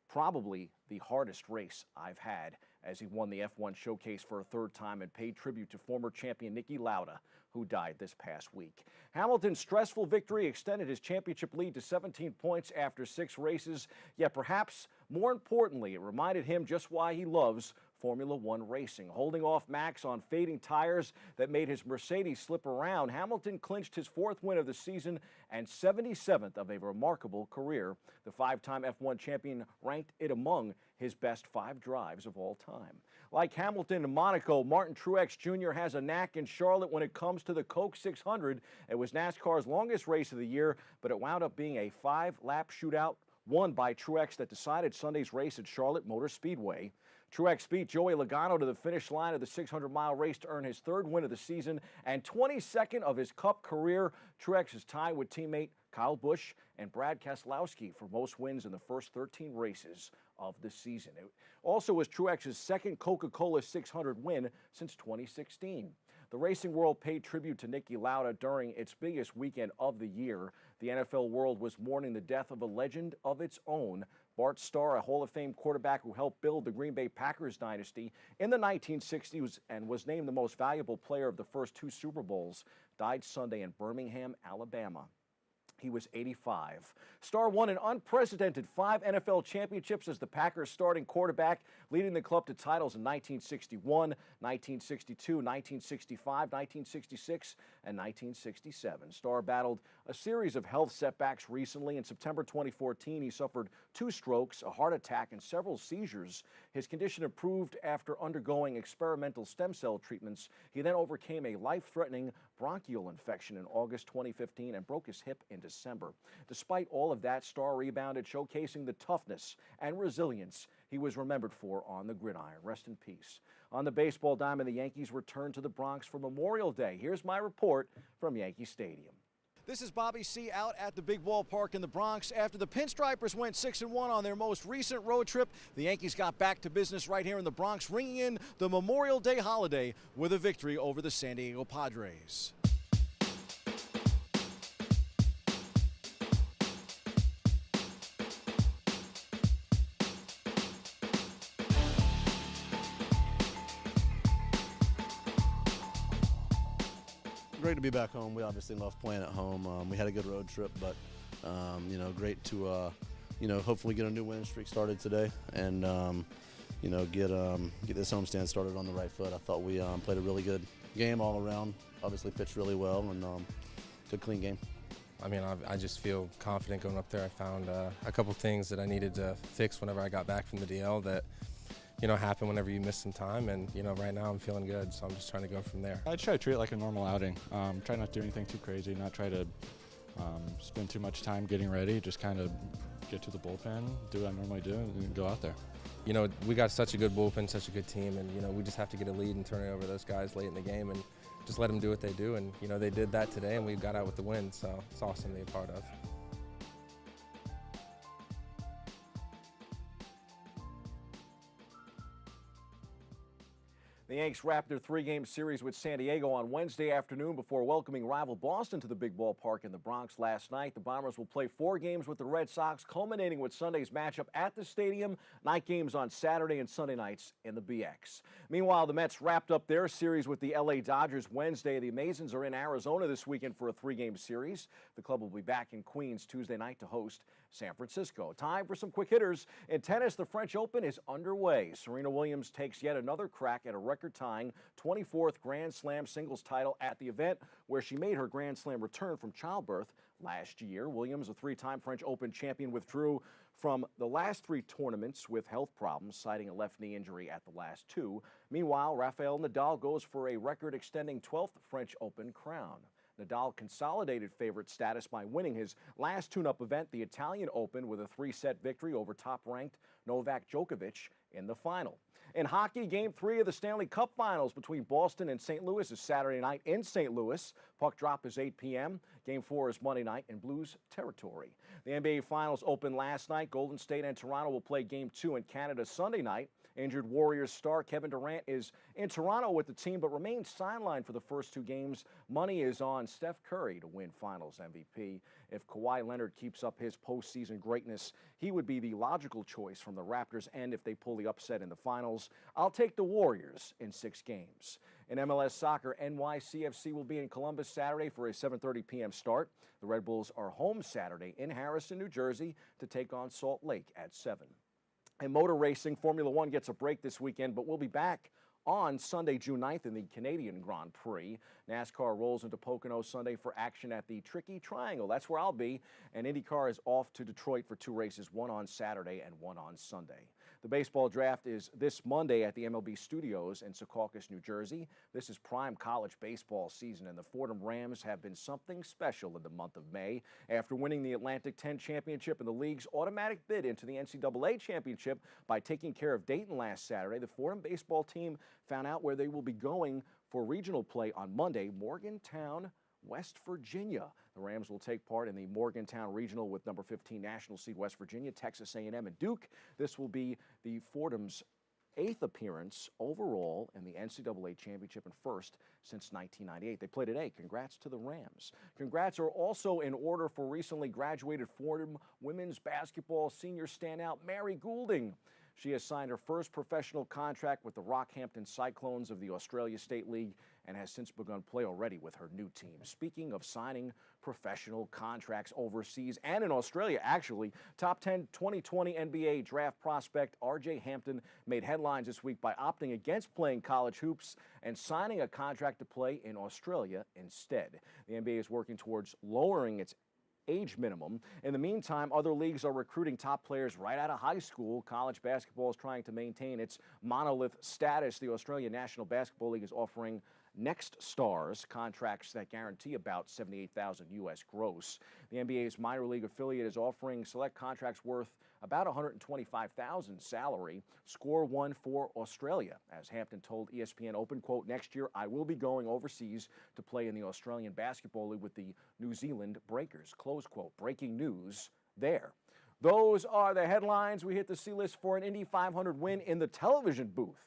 probably the hardest race I've had. as he won the F1 Showcase for a third time and paid tribute to former champion Niki Lauda, who died this past week. Hamilton's stressful victory extended his championship lead to 17 points after 6 races, yet perhaps more importantly, it reminded him just why he loves Formula One racing. Holding off Max on fading tires that made his Mercedes slip around, Hamilton clinched his 4th win of the season and 77th of a remarkable career. The 5-time F1 champion ranked it among his best 5 drives of all time. Like Hamilton in Monaco, Martin Truex Jr. has a knack in Charlotte when it comes to the Coke 600. It was NASCAR's longest race of the year, but it wound up being a 5-lap shootout won by Truex that decided Sunday's race at Charlotte Motor Speedway. Truex beat Joey Logano to the finish line of the 600-mile race to earn his 3rd win of the season and 22nd of his Cup career. Truex is tied with teammate Kyle Busch and Brad Keselowski for most wins in the first 13 races of the season. It also was Truex's 2nd Coca-Cola 600 win since 2016. The racing world paid tribute to Niki Lauda during its biggest weekend of the year. The NFL world was mourning the death of a legend of its own. Bart Starr, a Hall of Fame quarterback who helped build the Green Bay Packers dynasty in the 1960s and was named the most valuable player of the first 2 Super Bowls, died Sunday in Birmingham, Alabama. He was 85. Starr won an unprecedented 5 NFL championships as the Packers' starting quarterback, leading the club to titles in 1961, 1962, 1965, 1966, and 1967. Starr battled a series of health setbacks recently. In September 2014, he suffered 2 strokes, a heart attack, and several seizures. His condition improved after undergoing experimental stem cell treatments. He then overcame a life-threatening bronchial infection in August 2015 and broke his hip in December. Despite all of that, Starr rebounded, showcasing the toughness and resilience he was remembered for on the gridiron. Rest in peace. On the baseball diamond, the Yankees returned to the Bronx for Memorial Day. Here's my report from Yankee Stadium. This is Bobby C. out at the big ballpark in the Bronx. After the Pinstripers went 6-1 on their most recent road trip, the Yankees got back to business right here in the Bronx, ringing in the Memorial Day holiday with a victory over the San Diego Padres. Great to be back home. We obviously love playing at home. We had a good road trip, but you know, great to you know, hopefully get a new winning streak started today, and you know, get this homestand started on the right foot. I thought we played a really good game all around. Obviously pitched really well, and good clean game. I mean, I just feel confident going up there. I found a couple things that I needed to fix whenever I got back from the DL that, you know, happen whenever you miss some time, and you know, right now I'm feeling good, so I'm just trying to go from there. I try to treat it like a normal outing. Try not to do anything too crazy, not try to spend too much time getting ready, just kind of get to the bullpen, do what I normally do, and go out there. You know, we got such a good bullpen, such a good team, and you know, we just have to get a lead and turn it over to those guys late in the game and just let them do what they do, and you know, they did that today and we got out with the win, so it's awesome to be a part of. The Yanks wrapped their 3-game series with San Diego on Wednesday afternoon before welcoming rival Boston to the big ballpark in the Bronx last night. The Bombers will play 4 games with the Red Sox, culminating with Sunday's matchup at the stadium. Night games on Saturday and Sunday nights in the BX. Meanwhile, the Mets wrapped up their series with the LA Dodgers Wednesday. The Amazons are in Arizona this weekend for a 3-game series. The club will be back in Queens Tuesday night to host San Francisco. Time for some quick hitters. In tennis, the French Open is underway. Serena Williams takes yet another crack at a record-tying 24th Grand Slam singles title at the event where she made her Grand Slam return from childbirth last year. Williams, a 3-time French Open champion, withdrew from the last 3 tournaments with health problems, citing a left knee injury at the last 2. Meanwhile, Rafael Nadal goes for a record-extending 12th French Open crown. Nadal consolidated favorite status by winning his last tune-up event, the Italian Open, with a 3-set victory over top-ranked Novak Djokovic in the final. In hockey, Game 3 of the Stanley Cup Finals between Boston and St. Louis is Saturday night in St. Louis. Puck drop is 8 p.m. Game 4 is Monday night in Blues territory. The NBA Finals opened last night. Golden State and Toronto will play Game 2 in Canada Sunday night. Injured Warriors star Kevin Durant is in Toronto with the team but remains sidelined for the first 2 games. Money is on Steph Curry to win Finals MVP. If Kawhi Leonard keeps up his postseason greatness, he would be the logical choice from the Raptors, and if they pull the upset in the finals. I'll take the Warriors in 6 games. In MLS soccer, NYCFC will be in Columbus Saturday for a 7:30 p.m. start. The Red Bulls are home Saturday in Harrison, New Jersey to take on Salt Lake at 7. In motor racing, Formula One gets a break this weekend, but we'll be back on Sunday, June 9th in the Canadian Grand Prix. NASCAR rolls into Pocono Sunday for action at the Tricky Triangle. That's where I'll be. And IndyCar is off to Detroit for 2 races, one on Saturday and one on Sunday. The baseball draft is this Monday at the MLB Studios in Secaucus, New Jersey. This is prime college baseball season, and the Fordham Rams have been something special in the month of May. After winning the Atlantic 10 championship and the league's automatic bid into the NCAA championship by taking care of Dayton last Saturday, the Fordham baseball team found out where they will be going for regional play on Monday, Morgantown, West Virginia. The Rams will take part in the Morgantown Regional with number 15 national seed West Virginia, Texas A&M, and Duke. This will be the Fordham's 8th appearance overall in the NCAA championship and first since 1998. They play today. Congrats to the Rams. Congrats are also in order for recently graduated Fordham women's basketball senior standout Mary Goulding. She has signed her first professional contract with the Rockhampton Cyclones of the Australia State League and has since begun play already with her new team. Speaking of signing professional contracts overseas and in Australia, actually, top 10 2020 NBA draft prospect R.J. Hampton made headlines this week by opting against playing college hoops and signing a contract to play in Australia instead. The NBA is working towards lowering its age minimum. In the meantime, other leagues are recruiting top players right out of high school. College basketball is trying to maintain its monolith status. The Australian National Basketball League is offering next stars contracts that guarantee about $78,000 U.S. gross. The NBA's minor league affiliate is offering select contracts worth about $125,000 salary. Score one for Australia. As Hampton told ESPN Open, quote, "Next year I will be going overseas to play in the Australian Basketball League with the New Zealand Breakers," close quote. Breaking news there. Those are the headlines. We hit the C-list for an Indy 500 win in the television booth.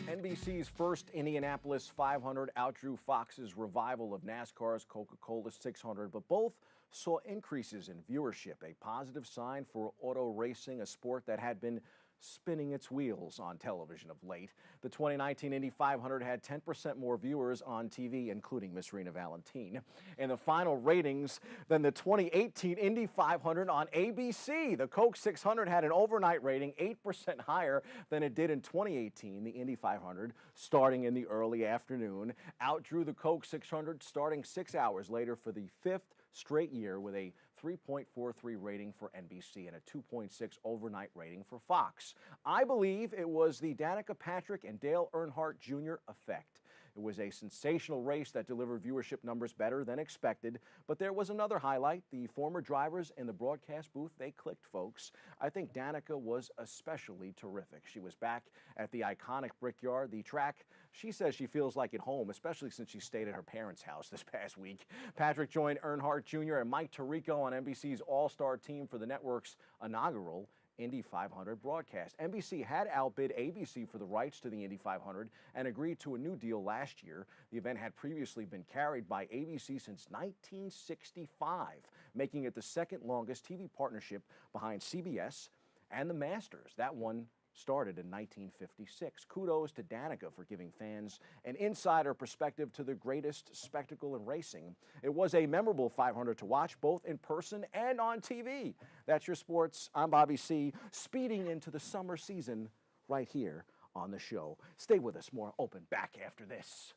NBC's first Indianapolis 500 outdrew Fox's revival of NASCAR's Coca-Cola 600, but both saw increases in viewership, a positive sign for auto racing, a sport that had been spinning its wheels on television of late. The 2019 Indy 500 had 10% more viewers on TV, including Miss Rhina Valentin, in the final ratings than the 2018 Indy 500 on ABC. The Coke 600 had an overnight rating 8% higher than it did in 2018. The Indy 500, starting in the early afternoon, outdrew the Coke 600 starting 6 hours later for the 5th straight year with a 3.43 rating for NBC and a 2.6 overnight rating for Fox. I believe it was the Danica Patrick and Dale Earnhardt Jr. effect. It was a sensational race that delivered viewership numbers better than expected, but there was another highlight. The former drivers in the broadcast booth, they clicked, folks. I think Danica was especially terrific. She was back at the iconic Brickyard, the track she says she feels like at home, especially since she stayed at her parents' house this past week. Patrick joined Earnhardt Jr. and Mike Tirico on NBC's all-star team for the network's inaugural Indy 500 broadcast. NBC had outbid ABC for the rights to the Indy 500 and agreed to a new deal last year. The event had previously been carried by ABC since 1965, making it the second longest TV partnership behind CBS and the Masters. That one started in 1956. Kudos to Danica for giving fans an insider perspective to the greatest spectacle in racing. It was a memorable 500 to watch, both in person and on TV. That's your sports. I'm Bobby C., speeding into the summer season right here on the show. Stay with us. More Open back after this.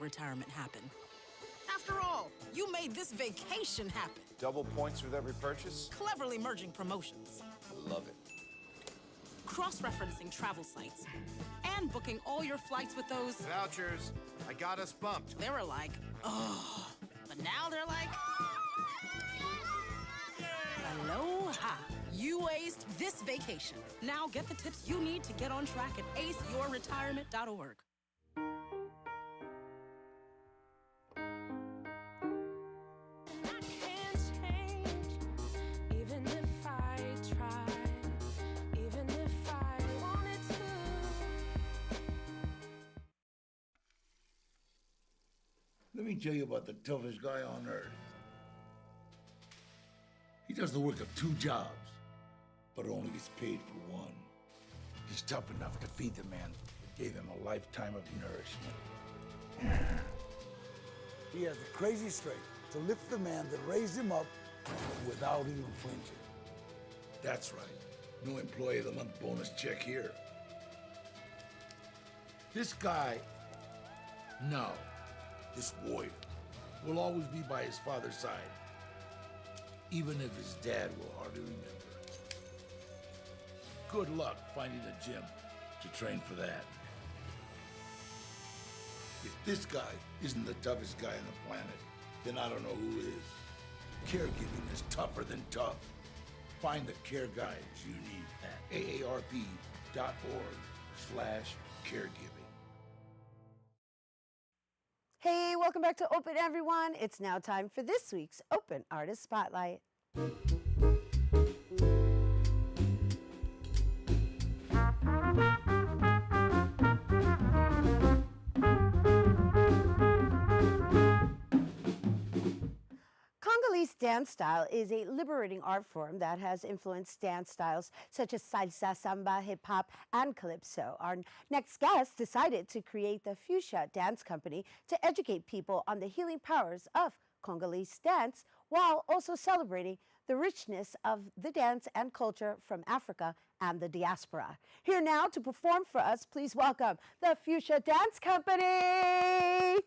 retirement happen. After all, you made this vacation happen. Double points with every purchase? Cleverly merging promotions. Love it. Cross-referencing travel sites. And booking all your flights with those... Vouchers. I got us bumped. They were like, oh. But now they're like... Aloha. You aced this vacation. Now get the tips you need to get on track at aceyourretirement.org. Let me tell you about the toughest guy on earth. He does the work of 2 jobs, but only gets paid for 1. He's tough enough to feed the man that gave him a lifetime of nourishment. He has the crazy strength to lift the man that raised him up without even flinching. That's right. No employee of the month bonus check here. This guy, no, this warrior, will always be by his father's side, even if his dad will hardly remember. Good luck finding a gym to train for that. If this guy isn't the toughest guy on the planet, then I don't know who is. Caregiving is tougher than tough. Find the care guides you need at aarp.org/caregiving. Hey, welcome back to Open, everyone. It's now time for this week's Open Artist Spotlight. Congolese dance style is a liberating art form that has influenced dance styles such as salsa, samba, hip-hop, and calypso. Our next guest decided to create the Fusha Dance Company to educate people on the healing powers of Congolese dance while also celebrating the richness of the dance and culture from Africa and the diaspora. Here now to perform for us, please welcome the Fusha Dance Company.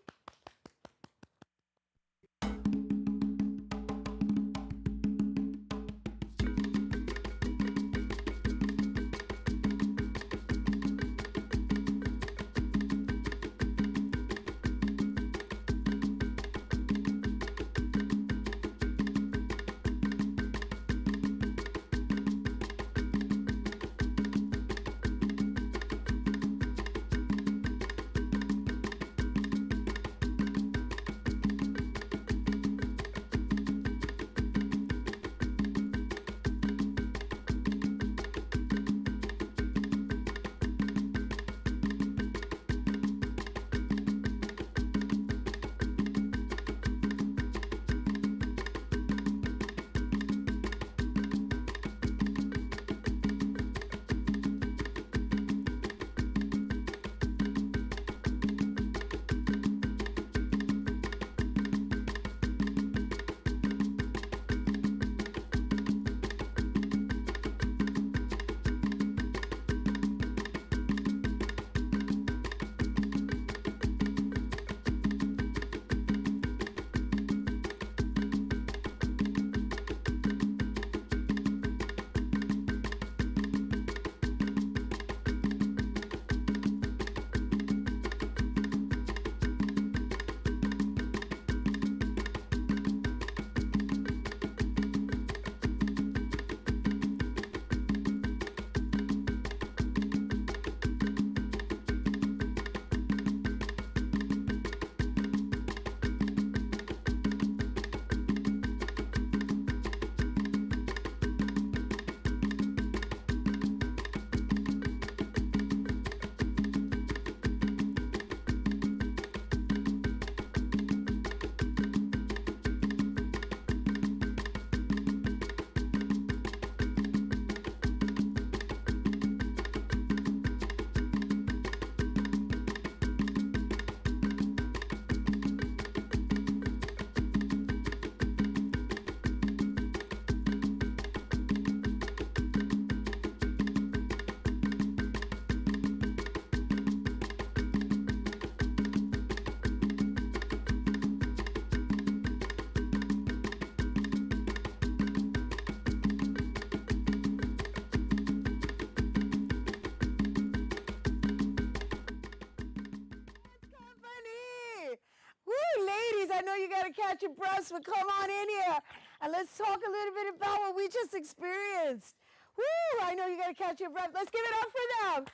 catch your breath, but come on in here and let's talk a little bit about what we just experienced. Woo! I know you got to catch your breath. Let's give it up for them.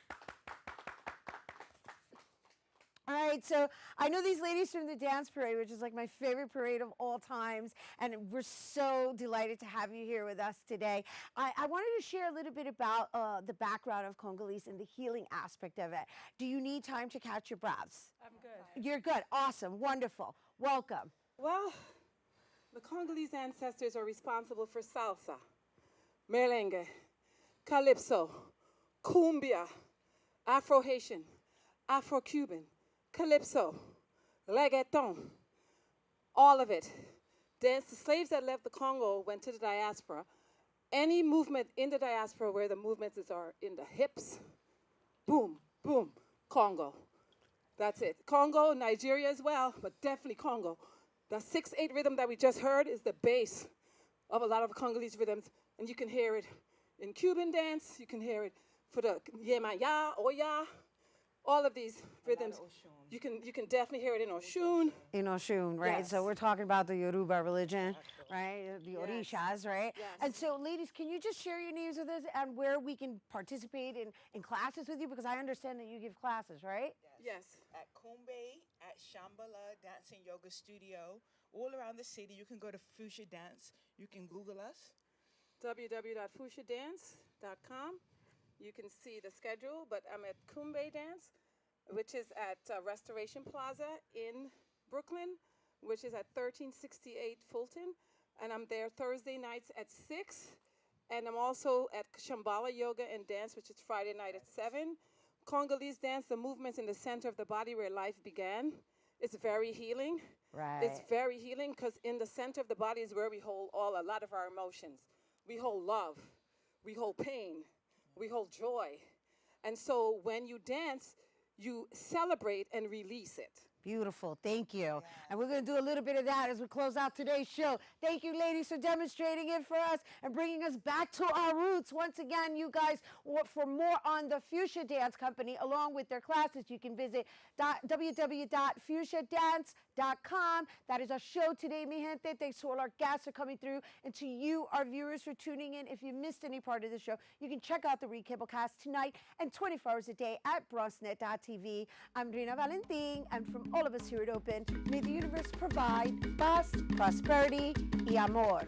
All right, so I know these ladies from the dance parade, which is like my favorite parade of all times, and we're so delighted to have you here with us today. I wanted to share a little bit about the background of Congolese and the healing aspect of it. Do you need time to catch your breaths? I'm good. You're good. Awesome. Wonderful. Welcome. Well, the Congolese ancestors are responsible for salsa, merengue, calypso, cumbia, Afro-Haitian, Afro-Cuban, calypso, reggaeton, all of it. The slaves that left the Congo went to the diaspora. Any movement in the diaspora where the movements are in the hips, boom, boom, Congo. That's it. Congo, Nigeria as well, but definitely Congo. The 6/8 rhythm that we just heard is the base of a lot of Congolese rhythms, and you can hear it in Cuban dance, you can hear it for the Yema Ya, Oya, all of these rhythms. You can definitely hear it in Oshun. In Oshun, right? Yes. So we're talking about the Yoruba religion, right? The Yes. Orishas, right? Yes. And so, ladies, can you just share your names with us and where we can participate in classes with you? Because I understand that you give classes, right? Yes. At Kumbe, at Shambhala Dance and Yoga Studio, all around the city. You can go to Fusha Dance. You can Google us. www.fushadance.com. You can see the schedule, but I'm at Kumbe Dance, which is at Restoration Plaza in Brooklyn, which is at 1368 Fulton. And I'm there Thursday nights at 6. And I'm also at Shambhala Yoga and Dance, which is Friday night at 7. Congolese dance, the movements in the center of the body where life began. It's very healing. Right. It's very healing because in the center of the body is where we hold a lot of our emotions. We hold love. We hold pain. We hold joy. And so when you dance, you celebrate and release it. Beautiful. Thank you. And we're going to do a little bit of that as we close out today's show. Thank you, ladies, for demonstrating it for us and bringing us back to our roots. Once again, you guys, for more on the Fusha Dance Company, along with their classes, you can visit www.fushadance.com. That is our show today, mi gente. Thanks to all our guests for coming through and to you, our viewers, for tuning in. If you missed any part of the show, you can check out the recablecast tonight and 24 hours a day at bronxnet.tv. I'm Rhina Valentin, and from all of us here at Open, may the universe provide paz, prosperity, y amor.